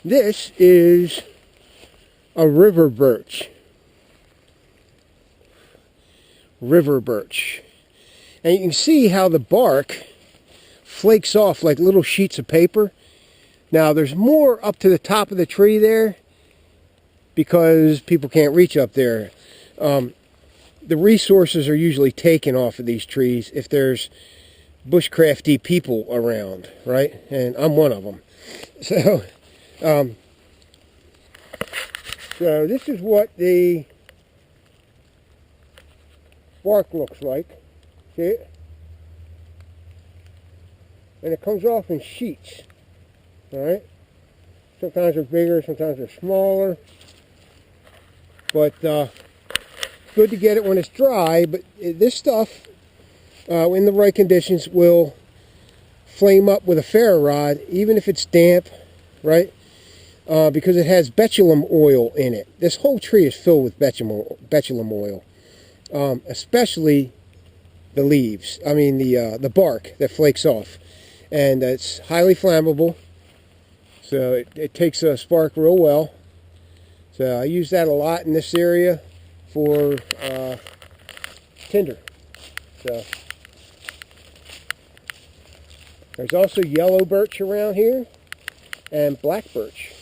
This is a river birch. River birch. And you can see how the bark flakes off like little sheets of paper. Now there's more up to the top of the tree there because people can't reach up there. The resources are usually taken off of these trees if there's bushcrafty people around, right? And I'm one of them. So, so this is what the bark looks like. See it? And it comes off in sheets. Alright? Sometimes they're bigger, sometimes they're smaller. But good to get it when it's dry. But this stuff, in the right conditions, will flame up with a ferro rod, even if it's damp, right? Because it has betulum oil in it. This whole tree is filled with betulum oil. Especially the leaves. I mean the bark that flakes off. And it's highly flammable. So it takes a spark real well. So I use that a lot in this area for tinder. So there's also yellow birch around here and black birch.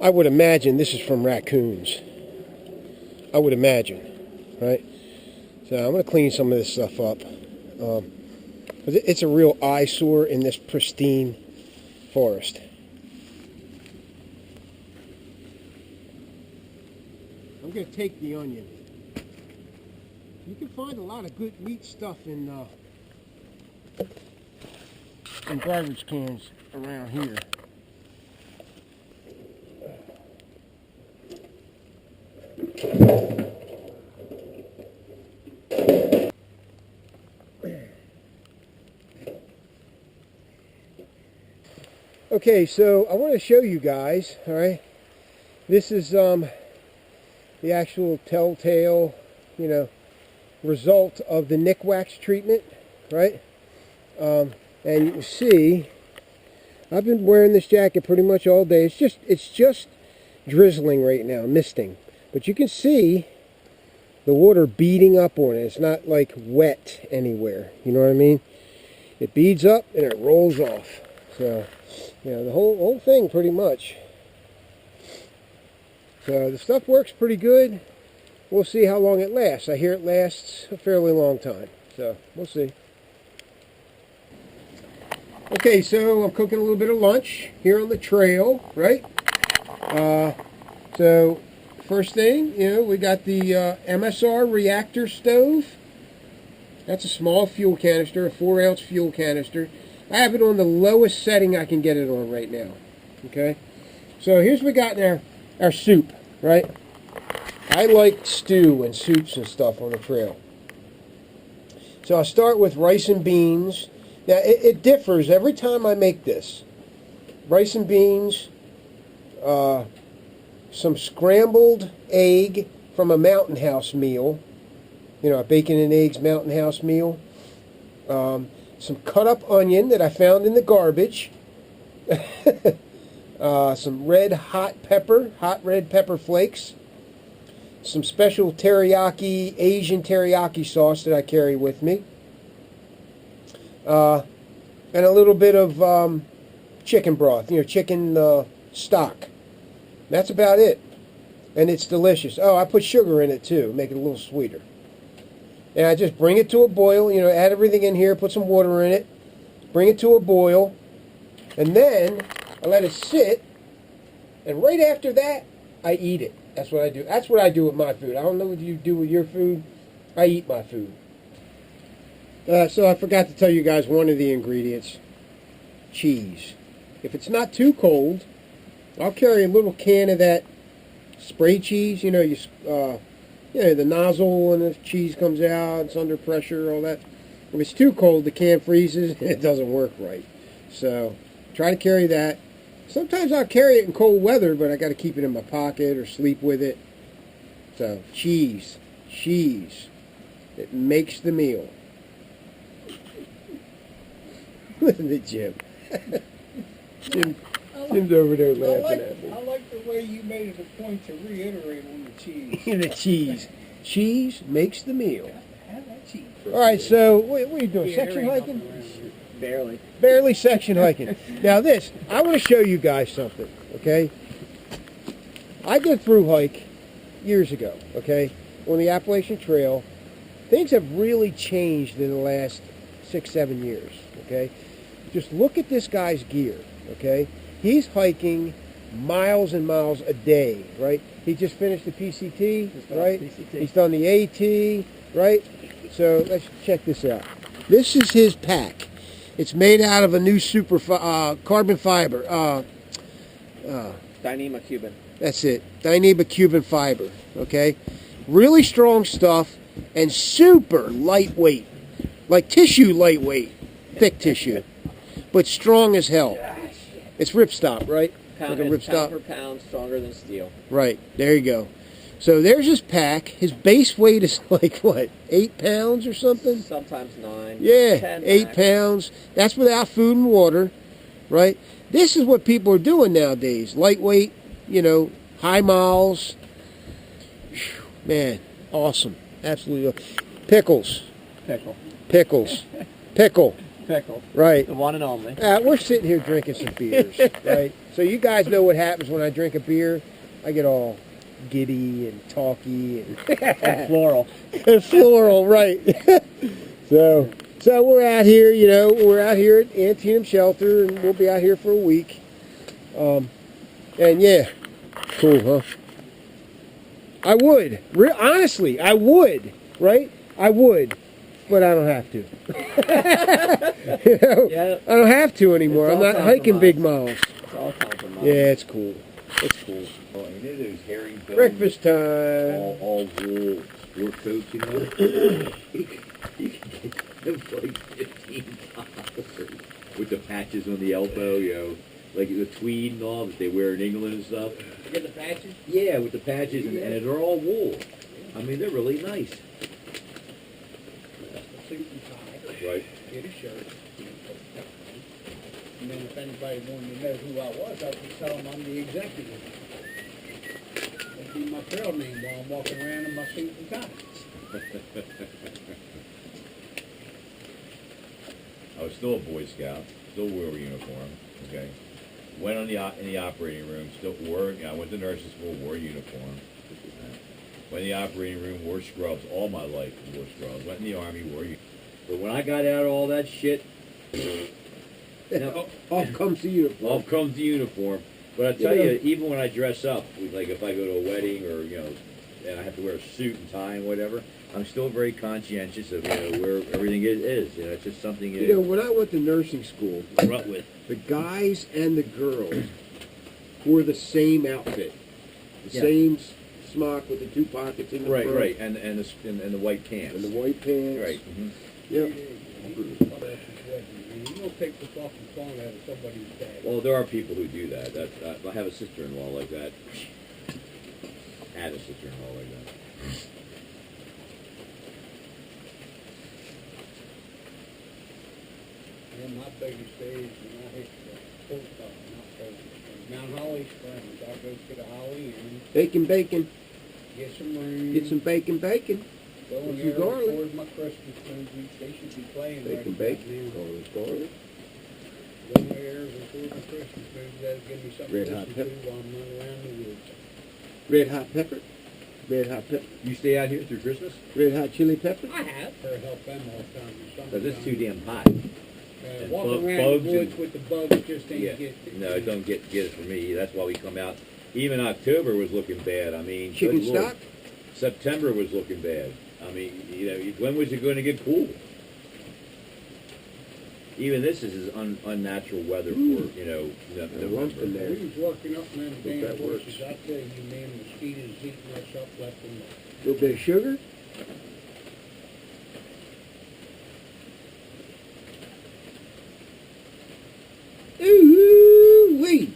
I would imagine this is from raccoons. I would imagine, right? So I'm going to clean some of this stuff up. It's a real eyesore in this pristine forest. I'm going to take the onion. You can find a lot of good meat stuff in garbage cans around here. Okay, so I want to show you guys, all right, this is the actual telltale, result of the nick wax treatment, right? And you can see, I've been wearing this jacket pretty much all day. It's just drizzling right now, misting. But you can see the water beading up on it. It's not like wet anywhere, you know what I mean? It beads up and it rolls off. So, the whole thing pretty much. So the stuff works pretty good. We'll see how long it lasts. I hear it lasts a fairly long time. So we'll see. Okay, so I'm cooking a little bit of lunch here on the trail, right? So first thing, we got the MSR reactor stove. That's a small fuel canister, a 4-ounce fuel canister. I have it on the lowest setting I can get it on right now. Okay? So here's what we got in our soup, right? I like stew and soups and stuff on the trail. So I'll start with rice and beans. Now it differs every time I make this. Rice and beans, some scrambled egg from a Mountain House meal. A bacon and eggs Mountain House meal. Some cut up onion that I found in the garbage. Some hot red pepper flakes. Some special teriyaki, Asian teriyaki sauce that I carry with me. And a little bit of chicken broth, chicken stock. That's about it. And it's delicious. Oh, I put sugar in it too, make it a little sweeter. And I just bring it to a boil, add everything in here, put some water in it, bring it to a boil, and then I let it sit, and right after that, I eat it. That's what I do. That's what I do with my food. I don't know what you do with your food. I eat my food. So I forgot to tell you guys one of the ingredients. Cheese. If it's not too cold, I'll carry a little can of that spray cheese. The nozzle and the cheese comes out, it's under pressure, all that. If it's too cold, the can freezes and it doesn't work right. So try to carry that. Sometimes I'll carry it in cold weather, but I got to keep it in my pocket or sleep with it. So cheese. It makes the meal. Listen to Jim. Jim's over there laughing at me. I like the way you made it a point to reiterate on the cheese. The cheese. Cheese makes the meal. Have that cheese. All right, so what are you doing? Section hiking? Barely. Barely section hiking. Now this, I want to show you guys something, okay? I did through hike years ago, okay, on the Appalachian Trail. Things have really changed in the last 6-7 years, okay? Just look at this guy's gear, okay? He's hiking miles and miles a day, right? He just finished the PCT, right? He's done the AT, right? So let's check this out. This is his pack. It's made out of a new super carbon fiber. Dyneema Cuban. That's it. Dyneema Cuban fiber, okay? Really strong stuff and super lightweight. Like tissue lightweight. Thick tissue. But strong as hell. It's ripstop, right? Pound, like a ripstop. pound per pound stronger than steel. Right. There you go. So there's his pack. His base weight is like, what, 8 pounds or something? Sometimes 9. Yeah, 10 8 max. pounds. That's without food and water, right? This is what people are doing nowadays. Lightweight, you know, high miles. Whew, man, awesome. Absolutely. Pickles. Pickle. Pickles. Pickle. Pickle. Right. The one and only. We're sitting here drinking some beers, right? So you guys know what happens when I drink a beer. I get all giddy and talky and Floral. and floral, right? so we're out here, you know, we're out here at Antietam Shelter, and we'll be out here for a week. And yeah, cool, huh? I would, honestly, I would, right? I would, but I don't have to. You know, Yeah. I don't have to anymore. I'm It's all not hiking big miles. It's all compromise. Yeah, it's cool. It's cool. Oh, you know those herringbone, Breakfast time. all wool sport coats, you know? You can get them for like $15 with the patches on the elbow, you know, like the tweed and all that they wear in England and stuff. You get the patches? Yeah, with the patches, and they're all wool. I mean, they're really nice. A suit and tie. Right. Get a shirt. And then if anybody wanted to know who I was, I could tell them I'm the executive. That'd be my trail name while I'm walking around in my suit and tie. I was still a Boy Scout, still wore a uniform, okay? Went on in the operating room, still wore, you know, I went to nursing school, wore a uniform. Went in the operating room, wore scrubs, all my life wore scrubs. Went in the Army, wore uniform. But when I got out of all that shit, now, Off comes the uniform. off comes the uniform. But I tell you, even when I dress up, like if I go to a wedding or, you know, and I have to wear a suit and tie and whatever, I'm still very conscientious of, you know, where everything is. You know, it's just something You know, when I went to nursing school, you rut with. the guys and the girls wore the same outfit, the Yeah. same smock with the 2 pockets in the Right, front, right, and the white pants. and the white pants. Right. Yep. You don't take the fucking song out of somebody's bag. Well, there are people who do that. I have a sister-in-law like that. Had a sister-in-law like that. And my biggest days when I hit the Mount Holly Springs, I go to the Holly and Bacon. get some room. Get some bacon. Go in some there, garlic. record my Christmas movies. They should be playing Bacon. Garlic. Go in there, record my Christmas movies. That'll give me something Red to hot listen pepper. to while I'm running around the woods. Red hot pepper. Red hot pepper. You stay out here through Christmas? Red hot chili pepper. I have to help them all the time. Because it's too damn hot. and Walking bu- around bugs the woods and- with the bugs just ain't Yeah. get No, it don't get it for me. That's why we come out. Even October was looking bad. I mean, Chicken good Lord. stock. September was looking bad. I mean, you know, when was it going to get cool? Even this is unnatural weather for, you know, lump in November. there. We was working up in them Hope damn that works. bushes. I tell you, man, mosquitoes eating us up left and right. A little bit of sugar. Ooh-wee.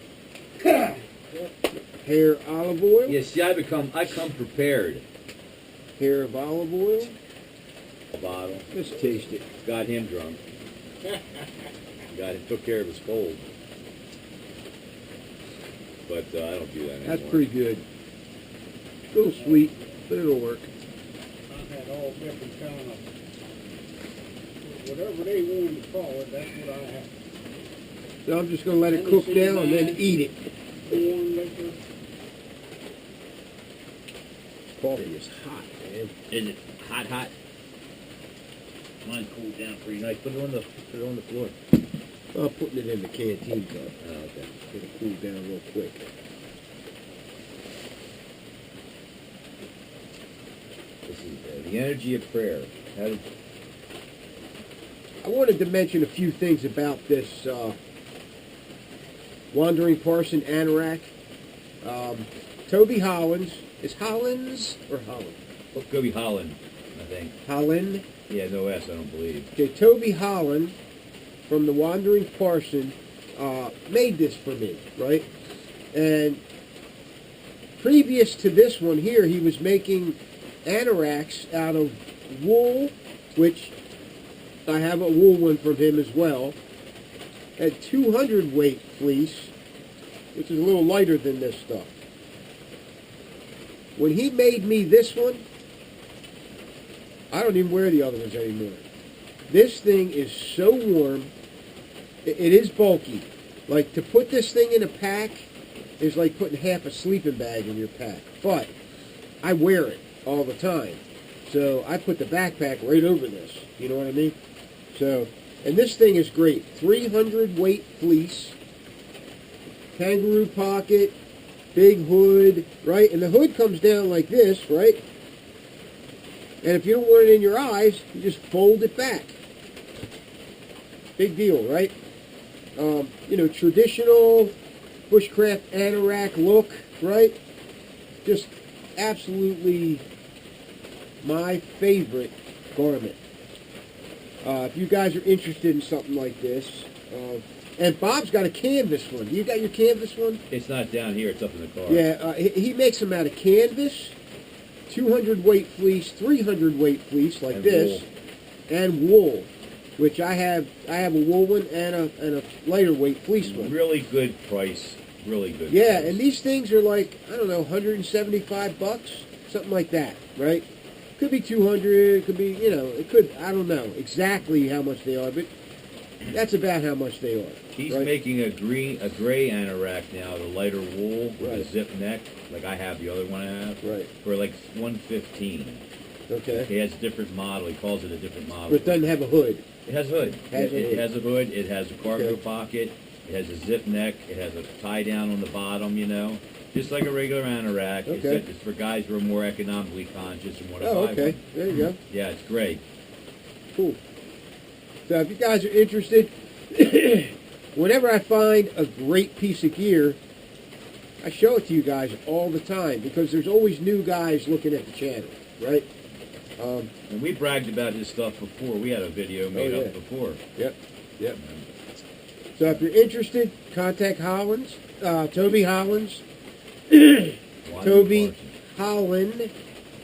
Hair olive oil. Yeah, see, I come prepared. Hair of olive oil. A bottle. Let's taste it. Got him drunk. Took care of his cold. but I don't do that anymore. That's pretty good. A little sweet, but it'll work. I've had all different kind of, whatever they wanted to call it, that's what I have. So I'm just going to let it cook down and then eat it. Corn liquor. Coffee is hot, man. Is it hot, hot? Mine's cooled down pretty nice. Put it on the floor. I'm putting it in the canteen cup. Oh, okay. It'll cool down real quick. This is the energy of prayer. How did, I wanted to mention a few things about this Wandering Parson anorak. Toby Hollins. Is Hollins or Holland? oh, Kobe Holland, I think. Holland. Yeah, no S, I don't believe. Okay, Toby Holland from the Wandering Parson made this for me, right? And previous to this one here, he was making anoraks out of wool, which I have a wool one from him as well, at 200 weight fleece, which is a little lighter than this stuff. When he made me this one, I don't even wear the other ones anymore. This thing is so warm. It is bulky. Like, to put this thing in a pack is like putting half a sleeping bag in your pack. But I wear it all the time. So I put the backpack right over this. You know what I mean? So, and this thing is great. 300 weight fleece, kangaroo pocket, big hood, right? And the hood comes down like this, right? And if you don't want it in your eyes, you just fold it back. Big deal, right? You know, traditional bushcraft anorak look, right? Just absolutely my favorite garment. If you guys are interested in something like this, and Bob's got a canvas one. You got your canvas one? It's not down here, it's up in the car. Yeah, he makes them out of canvas, 200 weight fleece, 300 weight fleece like And this, wool. and wool, which I have a wool one and a lighter weight fleece one. Really good price. Really good Yeah, price. and these things are like, I don't know, $175, something like that, right? Could be 200, could be, you know, it could, I don't know exactly how much they are, but that's about how much they are. He's right? making a gray anorak now, the lighter wool with Right. a zip neck, like I have the other one I have, Right. for like $115. Okay. He has a different model. He calls it a different model. But it doesn't have a hood. It has a hood. Has a It hood. has a hood. It has a cargo Okay. pocket. It has a zip neck. It has a tie down on the bottom, you know. Just like a regular anorak. Okay. It's for guys who are more economically conscious and want to Oh, buy okay. one. There you go. Yeah, it's great. Cool. So if you guys are interested, whenever I find a great piece of gear, I show it to you guys all the time because there's always new guys looking at the channel, right? And we bragged about his stuff before. We had a video made yeah. up before. Yep. So if you're interested, contact Hollins, Toby Hollins, Wandering Toby Parson. Holland,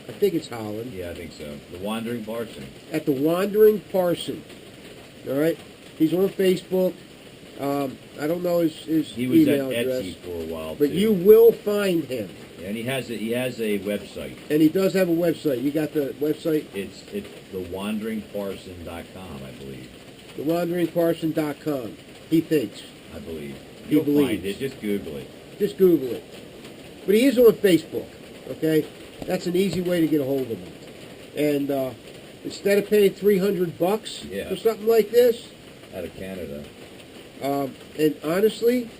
I think it's Holland, Yeah, I think so. The Wandering Parson. at the Wandering Parson. All right? He's on Facebook. I don't know his He was email at address, Etsy for a while but too. you will find him. And he has a website. And he does have a website. You got the website? It's thewanderingparson.com, I believe. TheWanderingParson.com. He thinks. I believe. He You'll believes. find it. Just Google it. Just Google it. But he is on Facebook, okay? That's an easy way to get a hold of him. And instead of paying $300 Yeah. for something like this, Out of Canada. and honestly,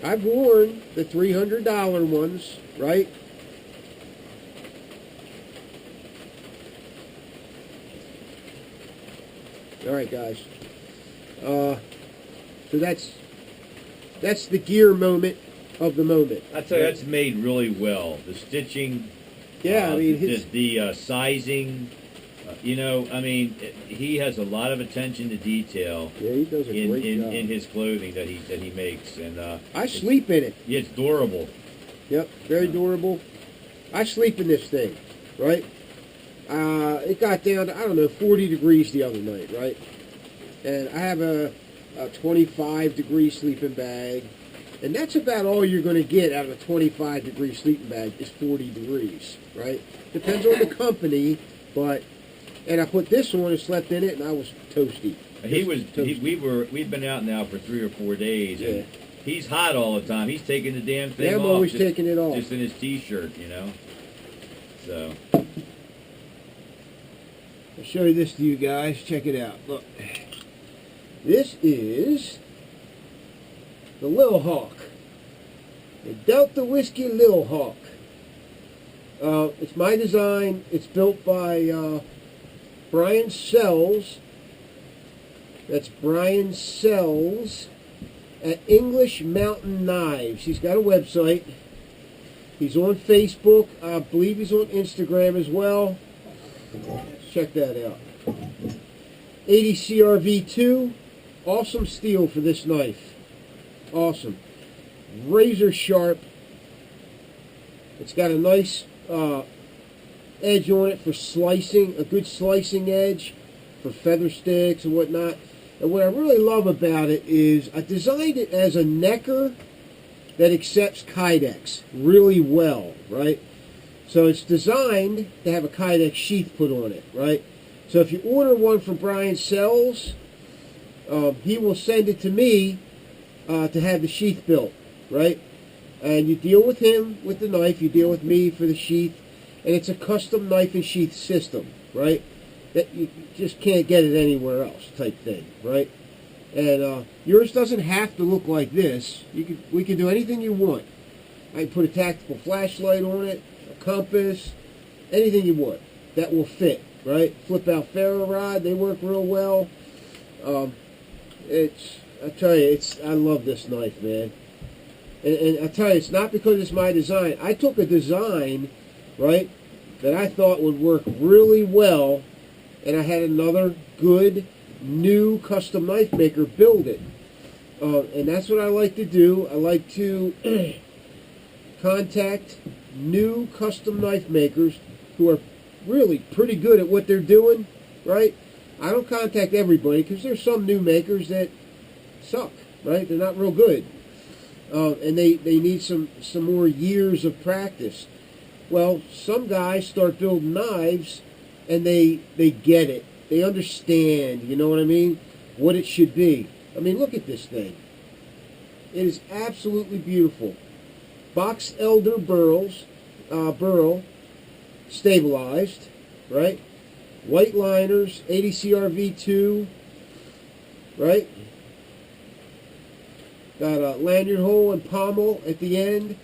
I've worn the $300 ones, right? All right, guys. So that's the gear moment of the moment. I'd say that's made really well. The stitching. Yeah, I mean, the sizing. You know, I mean, he has a lot of attention to detail yeah, he does a great job. in his clothing that he makes, and I sleep in it. yeah, it's durable. Yep, very durable. I sleep in this thing, right? It got down to, I don't know, 40 degrees the other night, right? And I have a 25-degree sleeping bag. And that's about all you're going to get out of a 25-degree sleeping bag is 40 degrees, right? Depends on the company, but... And I put this on and slept in it, and I was toasty. We've been out now for 3 or 4 days, and he's hot all the time. He's taking the damn thing off. I'm always taking it off. Just in his t-shirt, you know. So I'll show you this to you guys. Check it out. Look. This is the Lil Hawk. The Delta Whiskey Lil Hawk. It's my design. It's built by Brian Sells. That's Brian Sells at English Mountain Knives. He's got a website. He's on Facebook. I believe he's on Instagram as well. Check that out. 80 CRV2. Awesome steel for this knife. Awesome. Razor sharp. It's got a nice edge on it for slicing, a good slicing edge for feather sticks and whatnot. And what I really love about it is I designed it as a necker that accepts KYDEX really well, right? So it's designed to have a KYDEX sheath put on it, right? So if you order one from Brian Sells, he will send it to me to have the sheath built, right? And you deal with him with the knife, you deal with me for the sheath, and it's a custom knife and sheath system, right? That you just can't get it anywhere else type thing, right? And yours doesn't have to look like this. We can do anything you want. I can put a tactical flashlight on it, a compass, anything you want. That will fit, right? Flip out ferro rod, they work real well. I tell you, I love this knife, man. And I tell you, it's not because it's my design. I took a design, right, that I thought would work really well, and I had another good, new custom knife maker build it. And that's what I like to do. I like to contact new custom knife makers who are really pretty good at what they're doing, right? I don't contact everybody because there's some new makers that suck, right? They're not real good. And they need some more years of practice. Well, some guys start building knives and they get it. They understand, you know what I mean? What it should be. I mean, look at this thing. It is absolutely beautiful. Box elder burl, stabilized, right? White liners, 80 CRV2, right? Got a lanyard hole and pommel at the end.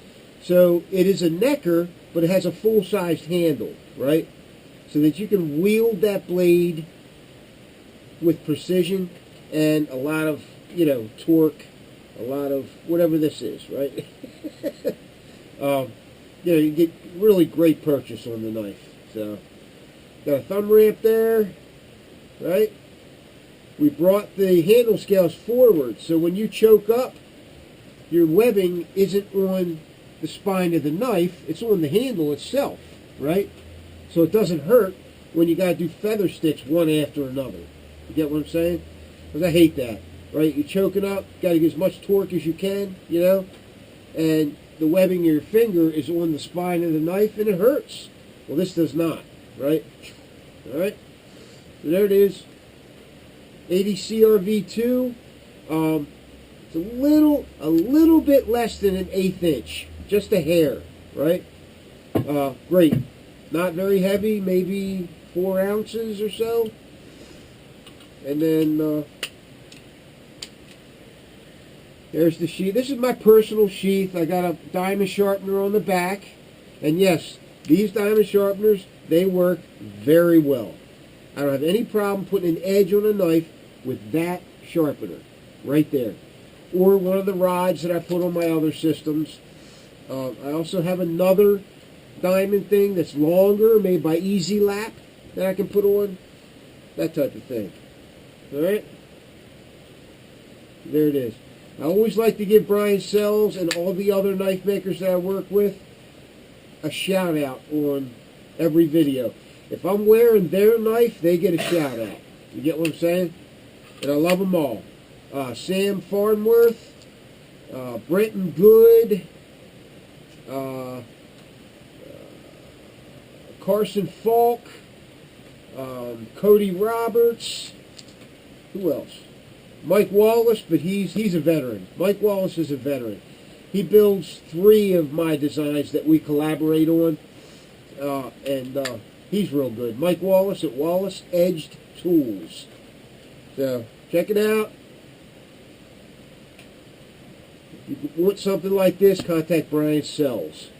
So it is a necker, but it has a full-sized handle, right? So that you can wield that blade with precision and a lot of, torque, a lot of whatever this is, right? You get really great purchase on the knife. So, got a thumb ramp there, right? We brought the handle scales forward, so when you choke up, your webbing isn't on the spine of the knife, it's on the handle itself, right? So it doesn't hurt when you got to do feather sticks one after another. You get what I'm saying? Because I hate that, right? You're choking up, got to get as much torque as you can, and the webbing of your finger is on the spine of the knife, and it hurts. Well, this does not, right? All right? So there it is. 80 CRV2. It's a little bit less than an 1/8 inch. Just a hair, right? Great. Not very heavy, maybe 4 ounces or so. And then there's the sheath. This is my personal sheath. I got a diamond sharpener on the back. And yes, these diamond sharpeners, they work very well. I don't have any problem putting an edge on a knife with that sharpener right there. Or one of the rods that I put on my other systems. I also have another diamond thing that's longer, made by Easy Lap, that I can put on. That type of thing. Alright? There it is. I always like to give Brian Sells and all the other knife makers that I work with a shout out on every video. If I'm wearing their knife, they get a shout out. You get what I'm saying? And I love them all. Sam Farnworth, Brenton Good, uh, Carson Falk, Cody Roberts. Who else? Mike Wallace, but he's a veteran. Mike Wallace is a veteran. He builds 3 of my designs that we collaborate on, and he's real good. Mike Wallace at Wallace Edged Tools. So check it out. If you want something like this, contact Brian Sells.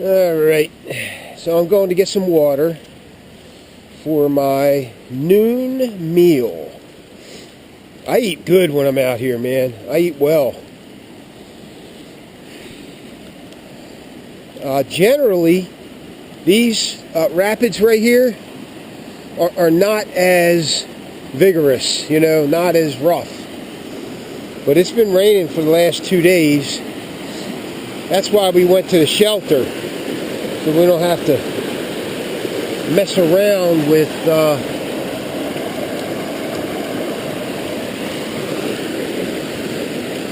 All right, so I'm going to get some water for my noon meal. I eat good when I'm out here, man. I eat well. Generally, these rapids right here are not as vigorous, you know, not as rough. But it's been raining for the last 2 days. That's why we went to the shelter, so we don't have to mess around with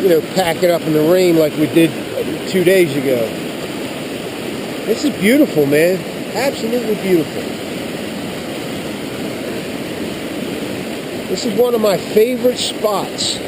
you know, pack it up in the rain like we did 2 days ago. This is beautiful, man. Absolutely beautiful. This is one of my favorite spots.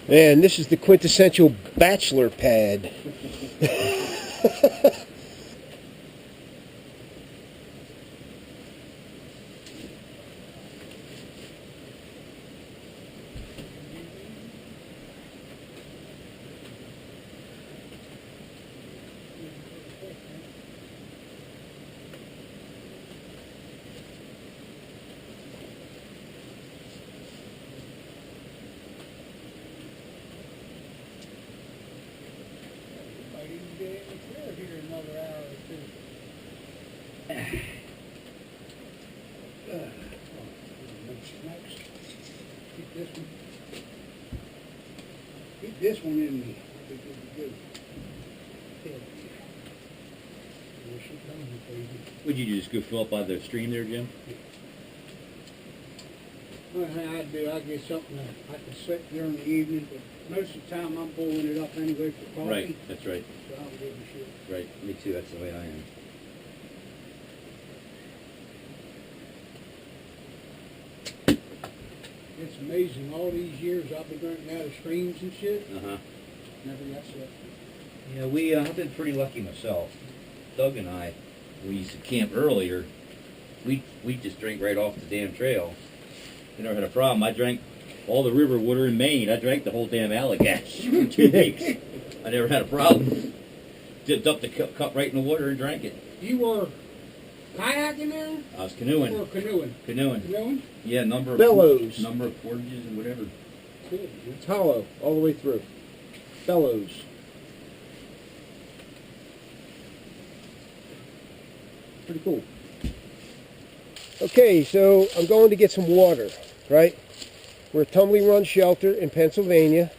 Man, this is the quintessential bachelor pad. Might even be able to clear here another hour or two. Next. Keep this one. Keep this one in me. Good. There she comes, baby. Would you just go fill up by the stream there, Jim? Well, I'd do, I'd get something that I can sit during the evening, but most of the time I'm boiling it up anyway for coffee. Right, that's right. So I don't give a shit. Right, me too, that's the way I am. It's amazing, all these years I've been drinking out of streams and shit, Uh-huh. never got sick. Yeah, I've been pretty lucky myself. Doug and I, we used to camp earlier. We just drank right off the damn trail. We never had a problem. I drank all the river water in Maine. I drank the whole damn Allagash for 2 weeks. I never had a problem. Dipped up the cup right in the water and drank it. You were kayaking there? I was canoeing. Or canoeing? Canoeing. Canoeing? Yeah, number of Bellows. number of portages and whatever. Cool. It's hollow all the way through. Bellows. Pretty cool. Okay, so I'm going to get some water, right? We're at Tumbling Run Shelter in Pennsylvania,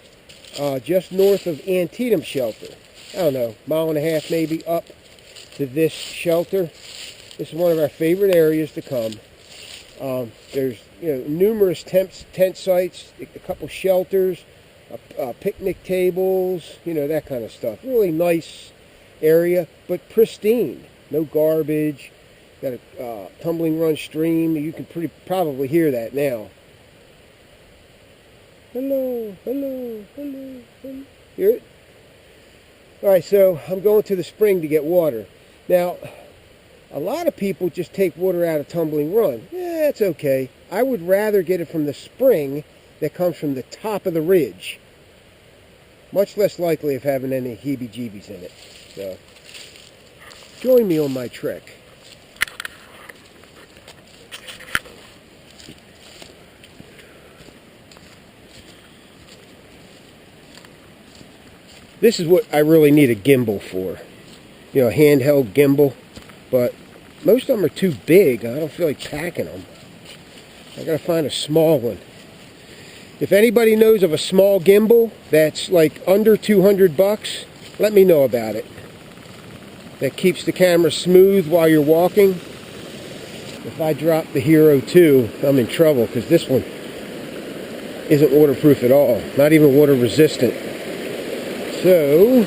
just north of Antietam Shelter. I don't know, mile and a half maybe up to this shelter. This is one of our favorite areas to come. There's numerous tent sites, a couple shelters, picnic tables, that kind of stuff. Really nice area, but pristine. No garbage. Got a tumbling run stream. You can probably hear that now. Hello, hello, hello, hello. Hear it? All right, so I'm going to the spring to get water. Now, a lot of people just take water out of Tumbling Run. Yeah, that's okay. I would rather get it from the spring that comes from the top of the ridge. Much less likely of having any heebie-jeebies in it. So, join me on my trek. This is what I really need a gimbal for. You know, a handheld gimbal. But most of them are too big. I don't feel like packing them. I gotta find a small one. If anybody knows of a small gimbal that's like under 200 bucks, let me know about it. That keeps the camera smooth while you're walking. If I drop the Hero 2, I'm in trouble because this one isn't waterproof at all. Not even water resistant. So,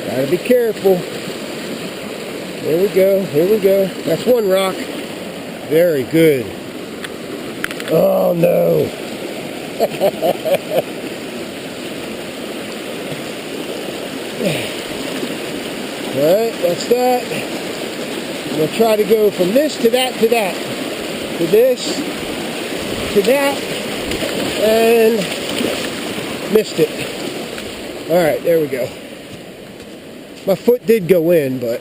gotta be careful. Here we go, here we go. That's one rock. Very good. Oh no. Alright, that's that. I'm going to try to go from this to that to that. To this, to that, and missed it. Alright, there we go. My foot did go in, but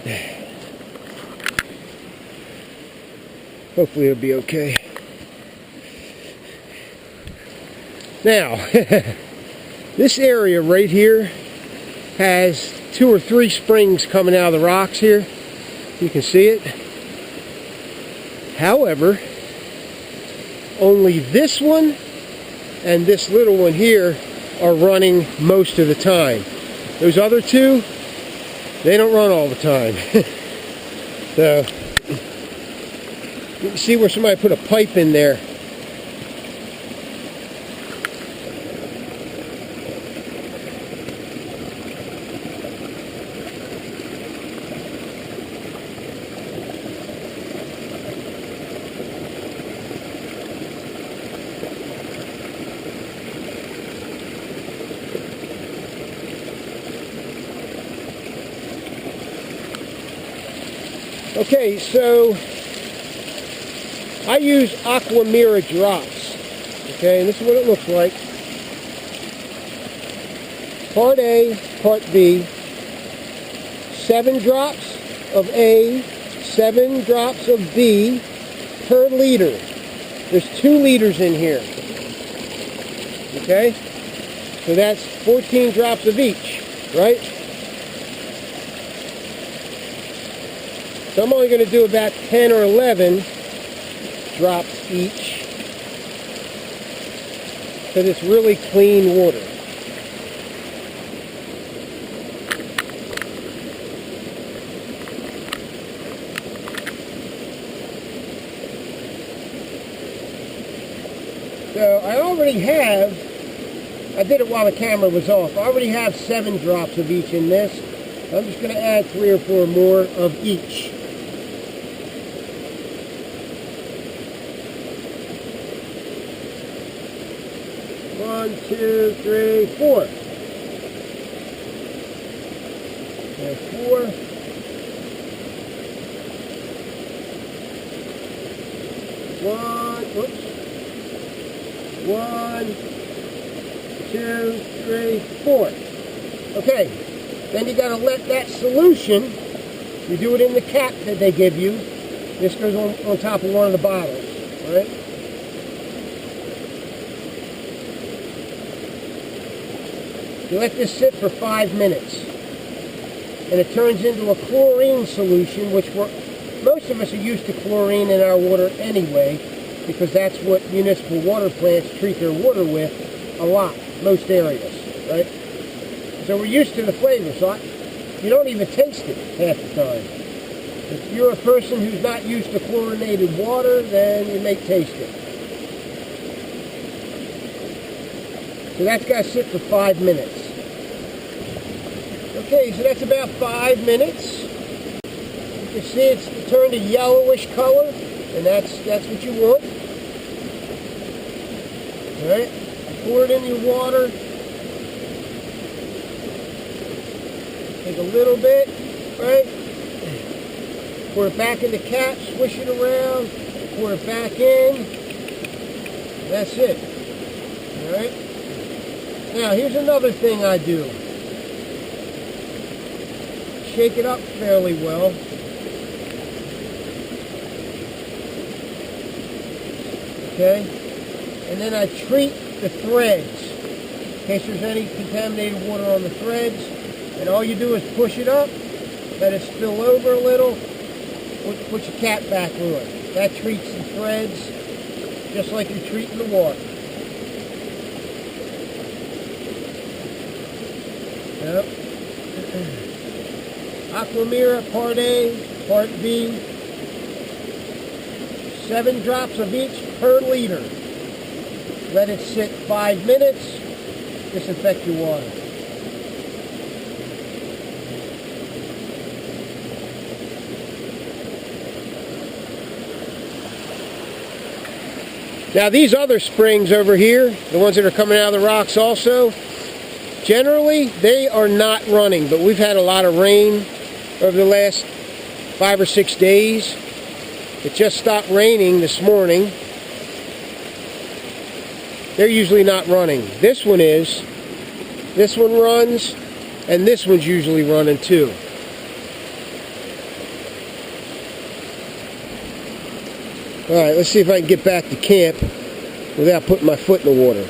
hopefully it'll be okay. Now, this area right here has 2 or 3 springs coming out of the rocks here. You can see it. However, only this one and this little one here are running most of the time. Those other 2, they don't run all the time. So, you can see where somebody put a pipe in there. Okay, so I use Aqua Mirror drops. Okay, and this is what it looks like. Part A, Part B. 7 drops of A, 7 drops of B per liter. There's 2 liters in here. Okay? So that's 14 drops of each, right? So I'm only going to do about 10 or 11 drops each because it's really clean water. So I already have, I did it while the camera was off, I already have 7 drops of each in this. I'm just going to add 3 or 4 more of each. One, 2, 3, 4. There's 4. Oops. 1, 2, 3, 4. Okay. Then you got to let that solution, you do it in the cap that they give you. This goes on top of one of the bottles. All right? You let this sit for 5 minutes. And it turns into a chlorine solution, which most of us are used to chlorine in our water anyway, because that's what municipal water plants treat their water with a lot, most areas, right? So we're used to the flavor, so you don't even taste it half the time. If you're a person who's not used to chlorinated water, then you may taste it. So that's got to sit for 5 minutes. Okay, so that's about 5 minutes. You can see it's turned a yellowish color, and that's what you want. All right, pour it in your water. Take a little bit, right? Pour it back in the cap, swish it around, pour it back in. That's it. All right. Now, here's another thing I do. Shake it up fairly well. Okay? And then I treat the threads. case there's any contaminated water on the threads. And all you do is push it up, let it spill over a little, put your cap back on it. That treats the threads just like you're treating the water. Yep. Aquamira Part A, Part B. 7 drops of each per liter. Let it sit 5 minutes. Disinfect your water. Now these other springs over here, the ones that are coming out of the rocks also, generally they are not running, but we've had a lot of rain over the last 5 or 6 days. It just stopped raining this morning. They're usually not running. This one is. This one runs, and this one's usually running too. Alright, let's see if I can get back to camp without putting my foot in the water.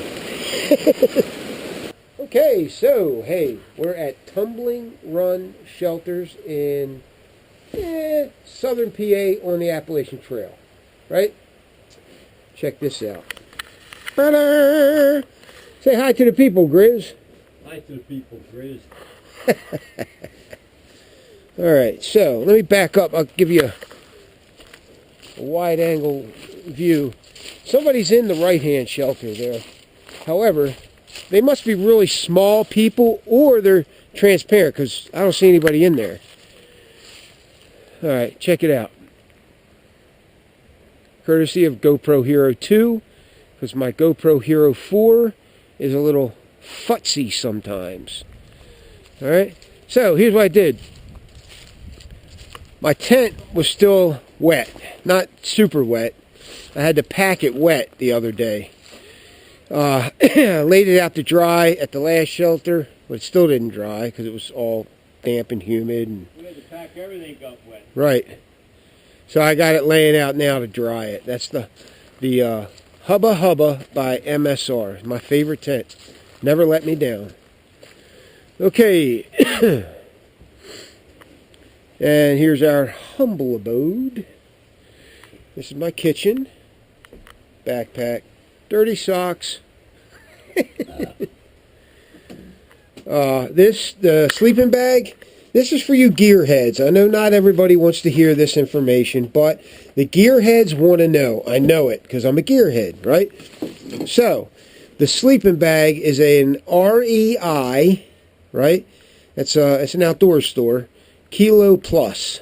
Okay, so, hey, we're at Tumbling Run Shelters in southern PA on the Appalachian Trail, right? Check this out. Ta-da! Say hi to the people, Grizz. Hi to the people, Grizz. Alright, so let me back up. I'll give you a wide angle view. Somebody's in the right-hand shelter there. However, they must be really small people, or they're transparent, because I don't see anybody in there. Alright, check it out. Courtesy of GoPro Hero 2, because my GoPro Hero 4 is a little futzy sometimes. Alright, so here's what I did. My tent was still wet, not super wet. I had to pack it wet the other day. Laid it out to dry at the last shelter, but it still didn't dry because it was all damp and humid. And We had to pack everything up wet. right. So I got it laying out now to dry it. That's the Hubba Hubba by MSR. My favorite tent. Never let me down. Okay. And here's our humble abode. This is my kitchen. Backpack. Dirty socks. The sleeping bag, this is for you gearheads. I know not everybody wants to hear this information, but the gearheads want to know. I know it because I'm a gearhead, right? So, the sleeping bag is an REI, right? It's an outdoor store. Kilo Plus.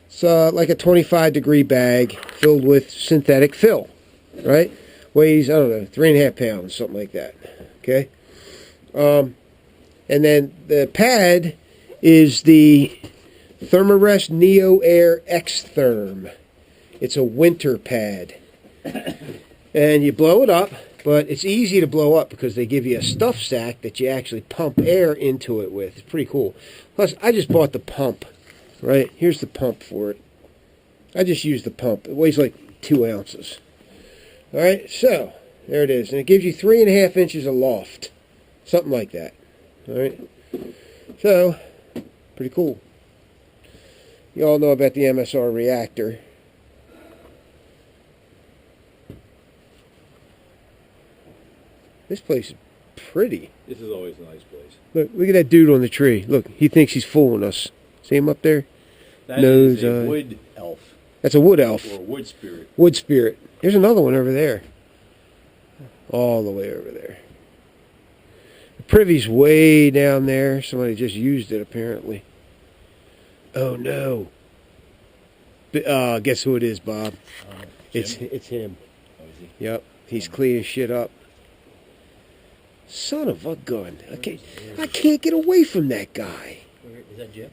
It's like a 25-degree bag filled with synthetic fill, right? Weighs, I don't know, 3.5 pounds, something like that. Okay? And then the pad is the Thermarest Neo Air X Therm. It's a winter pad. And you blow it up, but it's easy to blow up because they give you a stuff sack that you actually pump air into it with. It's pretty cool. Plus, I just bought the pump, right? Here's the pump for it. I just used the pump. It weighs like 2 ounces. All right, so there it is. And it gives you 3.5 inches of loft. Something like that. All right. So, pretty cool. You all know about the MSR reactor. This place is pretty. This is always a nice place. Look at that dude on the tree. Look, he thinks he's fooling us. See him up there? That Nose, is a wood elf. That's a wood elf. Or a wood spirit. Wood spirit. There's another one over there. All the way over there. The privy's way down there. Somebody just used it, apparently. Oh, no. Guess who it is, Bob? It's him. Oh, is he? Yep. He's cleaning shit up. Son of a gun. I can't get away from that guy. Is that Jim?